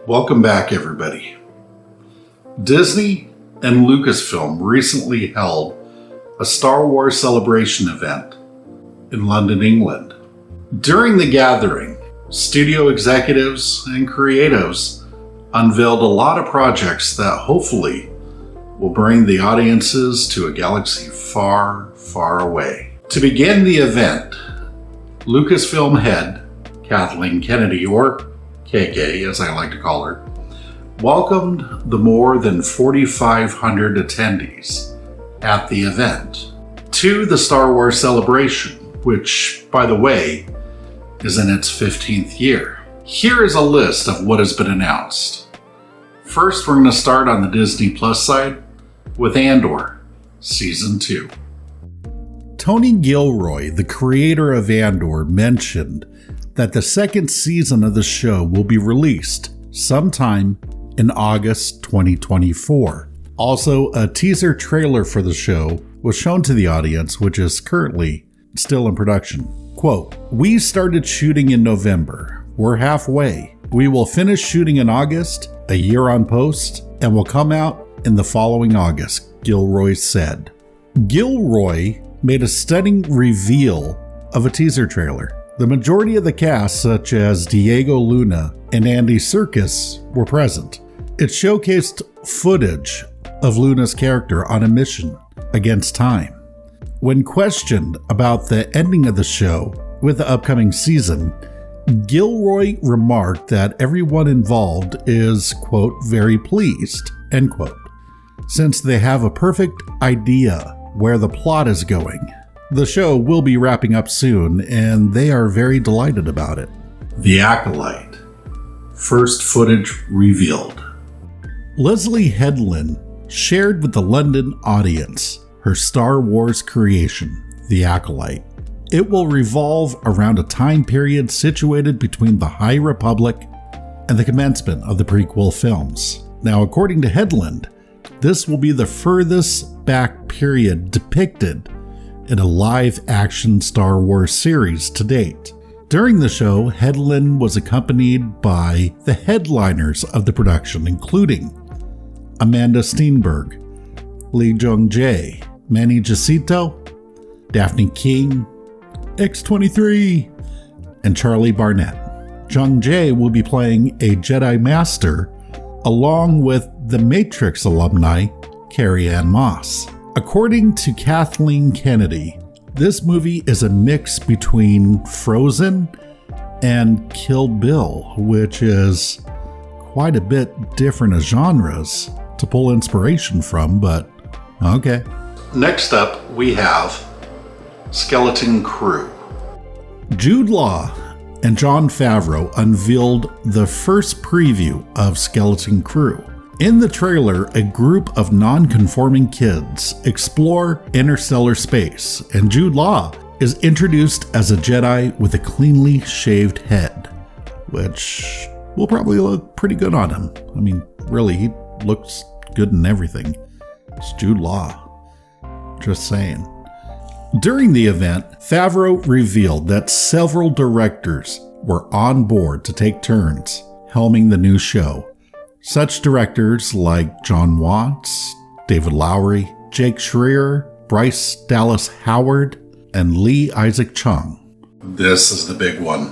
Welcome back, everybody. Disney and Lucasfilm recently held a Star Wars celebration event in London, England. During the gathering, studio executives and creatives unveiled a lot of projects that hopefully will bring the audiences to a galaxy far, far away. To begin the event, Lucasfilm head Kathleen Kennedy, or KK as I like to call her, welcomed the more than 4,500 attendees at the event to the Star Wars celebration, which, by the way, is in its 15th year. Here is a list of what has been announced. First, we're going to start on the Disney Plus side with Andor Season 2. Tony Gilroy, the creator of Andor, mentioned that the second season of the show will be released sometime in August 2024. Also, a teaser trailer for the show was shown to the audience, which is currently still in production. Quote, "We started shooting in November. We're halfway. We will finish shooting in August, a year on post, and will come out in the following August," Gilroy said. Gilroy made a stunning reveal of a teaser trailer. The majority of the cast, such as Diego Luna and Andy Serkis, were present. It showcased footage of Luna's character on a mission against time. When questioned about the ending of the show with the upcoming season, Gilroy remarked that everyone involved is, quote, "very pleased," end quote, since they have a perfect idea where the plot is going. The show will be wrapping up soon, and they are very delighted about it. The Acolyte. First footage revealed. Leslie Headland shared with the London audience her Star Wars creation, The Acolyte. It will revolve around a time period situated between the High Republic and the commencement of the prequel films. Now, according to Headland, this will be the furthest back period depicted in a live-action Star Wars series to date. During the show, Headland was accompanied by the headliners of the production, including Amanda Steenberg, Lee Jung-jae, Manny Jacinto, Daphne King, X-23, and Charlie Barnett. Jung-jae will be playing a Jedi Master along with the Matrix alumni Carrie-Anne Moss. According to Kathleen Kennedy, this movie is a mix between Frozen and Kill Bill, which is quite a bit different as genres to pull inspiration from, but okay. Next up, we have Skeleton Crew. Jude Law and Jon Favreau unveiled the first preview of Skeleton Crew. In the trailer, a group of non-conforming kids explore interstellar space, and Jude Law is introduced as a Jedi with a cleanly shaved head, which will probably look pretty good on him. I mean, really, he looks good in everything. It's Jude Law. Just saying. During the event, Favreau revealed that several directors were on board to take turns helming the new show. Such directors like John Watts, David Lowery, Jake Schreier, Bryce Dallas Howard, and Lee Isaac Chung. This is the big one.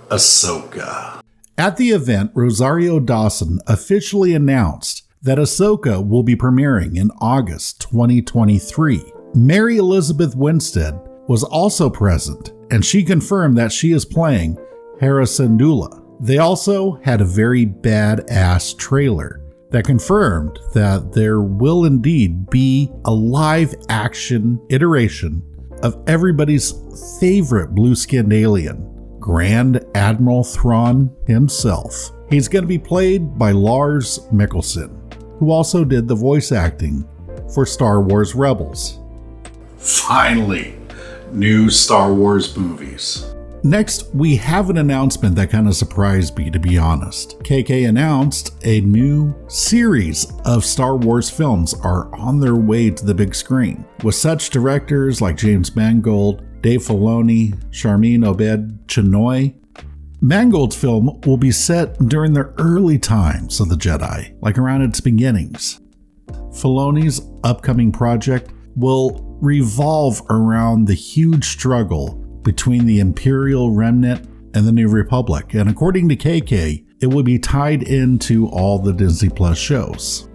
Ahsoka. At the event, Rosario Dawson officially announced that Ahsoka will be premiering in August 2023. Mary Elizabeth Winstead was also present, and she confirmed that she is playing Hera Syndulla. They also had a very badass trailer that confirmed that there will indeed be a live-action iteration of everybody's favorite blue-skinned alien, Grand Admiral Thrawn himself. He's going to be played by Lars Mikkelsen, who also did the voice acting for Star Wars Rebels. Finally, new Star Wars movies. Next, we have an announcement that kind of surprised me, to be honest. KK announced a new series of Star Wars films are on their way to the big screen, with such directors like James Mangold, Dave Filoni, Sharmeen Obaid-Chinoy, Mangold's film will be set during the early times of the Jedi, like around its beginnings. Filoni's upcoming project will revolve around the huge struggle between the Imperial Remnant and the New Republic, and according to KK, it will be tied into all the Disney Plus shows.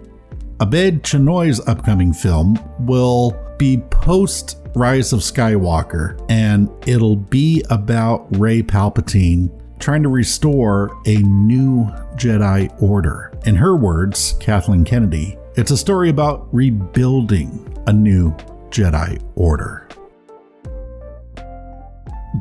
Abed Chinoy's upcoming film will be post Rise of Skywalker, and it'll be about Rey Palpatine trying to restore a new Jedi Order. In her words, Kathleen Kennedy, it's a story about rebuilding a new Jedi Order.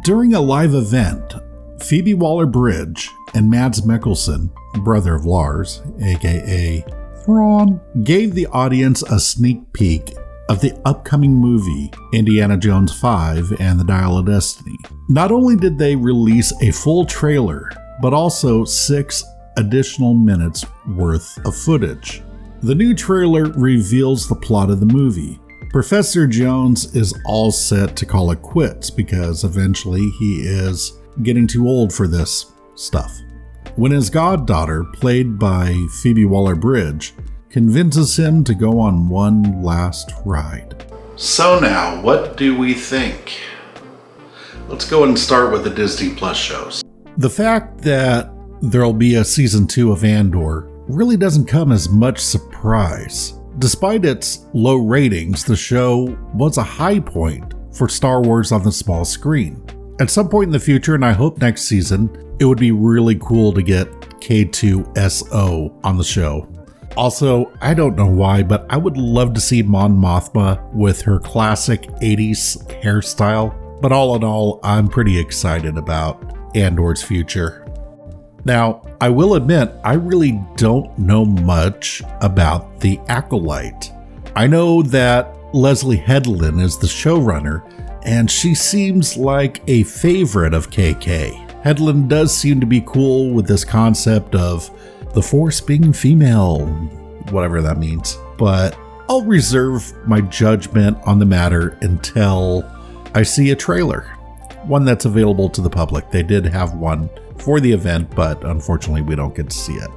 During a live event, Phoebe Waller-Bridge and Mads Mikkelsen, brother of Lars, aka Thrawn, gave the audience a sneak peek of the upcoming movie Indiana Jones 5 and the Dial of Destiny. Not only did they release a full trailer, but also 6 additional minutes worth of footage. The new trailer reveals the plot of the movie. Professor Jones is all set to call it quits because eventually he is getting too old for this stuff, when his goddaughter, played by Phoebe Waller-Bridge, convinces him to go on one last ride. So now, what do we think? Let's go and start with the Disney Plus shows. The fact that there'll be a season 2 of Andor really doesn't come as much surprise. Despite its low ratings, the show was a high point for Star Wars on the small screen. At some point in the future, and I hope next season, it would be really cool to get K2SO on the show. Also, I don't know why, but I would love to see Mon Mothma with her classic 80s hairstyle. But all in all, I'm pretty excited about Andor's future. Now, I will admit, I really don't know much about The Acolyte. I know that Leslie Headland is the showrunner, and she seems like a favorite of KK. Headland does seem to be cool with this concept of the Force being female, whatever that means. But I'll reserve my judgment on the matter until I see a trailer, one that's available to the public. They did have one for the event, but unfortunately we don't get to see it.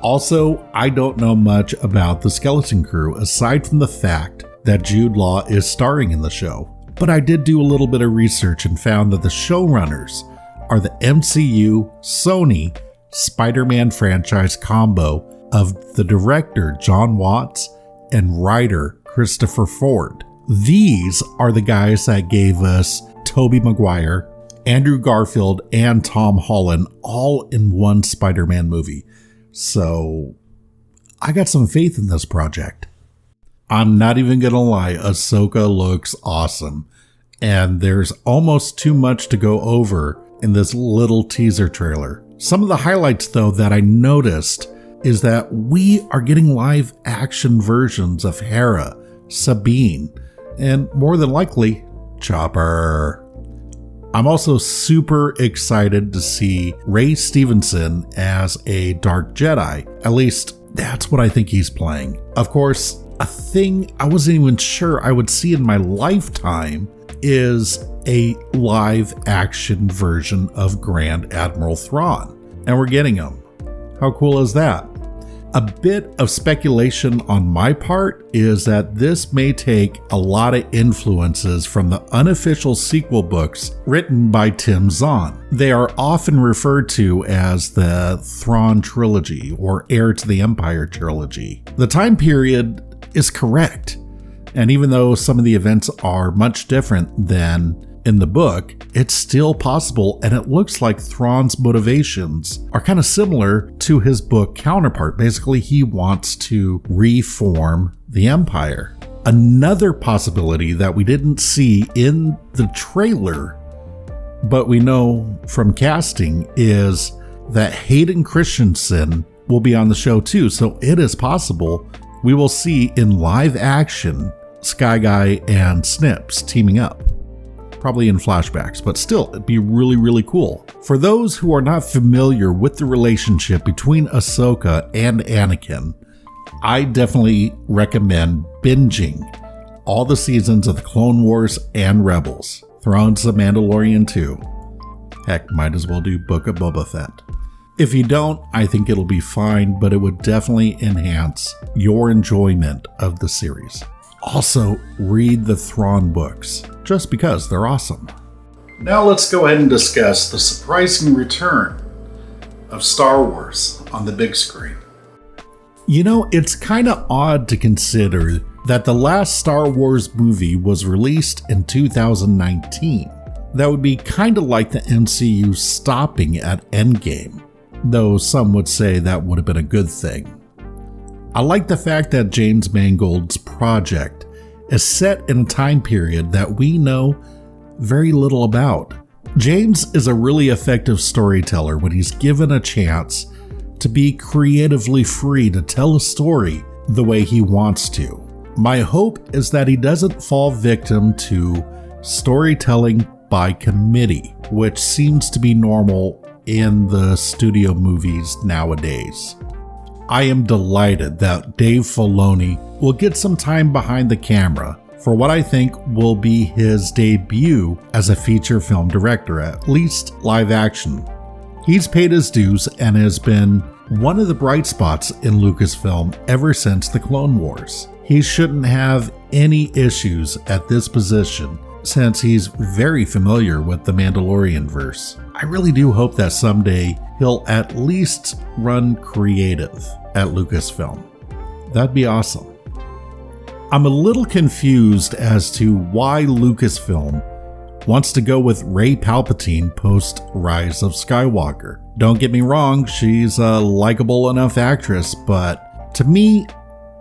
Also, I don't know much about the Skeleton Crew aside from the fact that Jude Law is starring in the show. But I did do a little bit of research and found that the showrunners are the MCU Sony Spider-Man franchise combo of the director John Watts and writer Christopher Ford. These are the guys that gave us Tobey Maguire, Andrew Garfield, and Tom Holland all in one Spider-Man movie. So I got some faith in this project. I'm not even gonna lie, Ahsoka looks awesome. And there's almost too much to go over in this little teaser trailer. Some of the highlights, though, that I noticed is that we are getting live action versions of Hera, Sabine, and more than likely, Chopper. I'm also super excited to see Ray Stevenson as a Dark Jedi. At least that's what I think he's playing. Of course, a thing I wasn't even sure I would see in my lifetime is a live action version of Grand Admiral Thrawn. And we're getting him. How cool is that? A bit of speculation on my part is that this may take a lot of influences from the unofficial sequel books written by Tim Zahn. They are often referred to as the Thrawn trilogy or Heir to the Empire trilogy. The time period is correct, and even though some of the events are much different than in the book, it's still possible, and it looks like Thrawn's motivations are kind of similar to his book counterpart. Basically, he wants to reform the Empire. Another possibility that we didn't see in the trailer, but we know from casting, is that Hayden Christensen will be on the show too, so it is possible we will see in live action Sky Guy and Snips teaming up. Probably in flashbacks, but still, it'd be really, really cool. For those who are not familiar with the relationship between Ahsoka and Anakin, I definitely recommend binging all the seasons of the Clone Wars and Rebels. Throw on some Mandalorian too. Heck, might as well do Book of Boba Fett. If you don't, I think it'll be fine, but it would definitely enhance your enjoyment of the series. Also, read the Thrawn books, just because they're awesome. Now let's go ahead and discuss the surprising return of Star Wars on the big screen. You know, it's kind of odd to consider that the last Star Wars movie was released in 2019. That would be kind of like the MCU stopping at Endgame, though some would say that would have been a good thing. I like the fact that James Mangold's project is set in a time period that we know very little about. James is a really effective storyteller when he's given a chance to be creatively free to tell a story the way he wants to. My hope is that he doesn't fall victim to storytelling by committee, which seems to be normal in the studio movies nowadays. I am delighted that Dave Filoni will get some time behind the camera for what I think will be his debut as a feature film director, at least live action. He's paid his dues and has been one of the bright spots in Lucasfilm ever since the Clone Wars. He shouldn't have any issues at this position since he's very familiar with the Mandalorian verse. I really do hope that someday he'll at least run creative at Lucasfilm. That'd be awesome. I'm a little confused as to why Lucasfilm wants to go with Rey Palpatine post Rise of Skywalker. Don't get me wrong, she's a likable enough actress, but to me,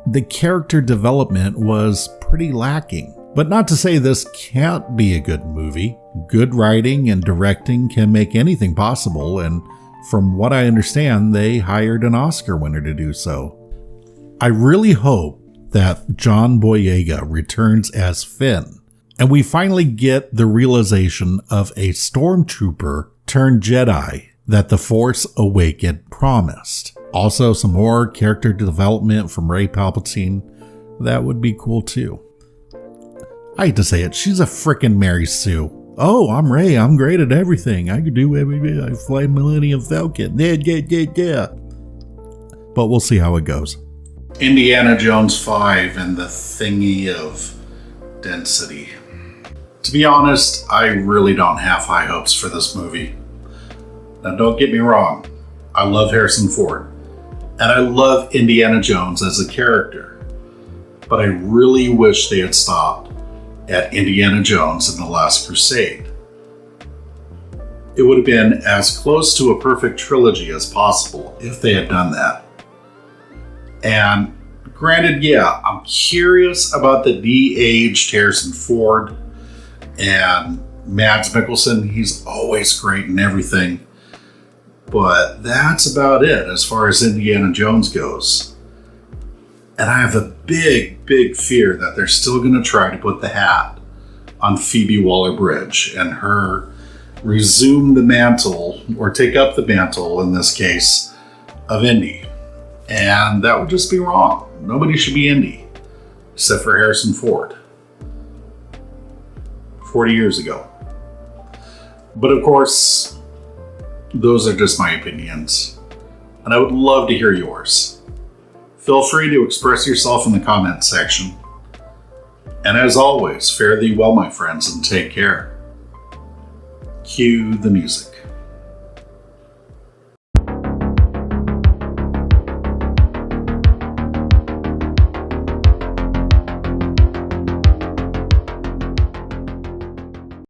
the character development was pretty lacking. But not to say this can't be a good movie. Good writing and directing can make anything possible, and from what I understand, they hired an Oscar winner to do so. I really hope that John Boyega returns as Finn, and we finally get the realization of a stormtrooper turned Jedi that The Force Awakens promised. Also, some more character development from Rey Palpatine. That would be cool too. I hate to say it, she's a frickin' Mary Sue. Oh, I'm Rey, I'm great at everything. I could do everything. I fly Millennium Falcon. Yeah. But we'll see how it goes. Indiana Jones 5 and the thingy of density. To be honest, I really don't have high hopes for this movie. Now don't get me wrong, I love Harrison Ford, and I love Indiana Jones as a character, but I really wish they had stopped at Indiana Jones and the Last Crusade. It would have been as close to a perfect trilogy as possible if they had done that. And granted, yeah, I'm curious about the de-aged Harrison Ford and Mads Mikkelsen. He's always great in everything. But that's about it as far as Indiana Jones goes. And I have a big fear that they're still going to try to put the hat on Phoebe Waller-Bridge and her resume the mantle, or take up the mantle in this case, of Indy. And that would just be wrong. Nobody should be Indy, except for Harrison Ford. 40 years ago. But of course, those are just my opinions. And I would love to hear yours. Feel free to express yourself in the comments section. And as always, fare thee well, my friends, and take care. Cue the music.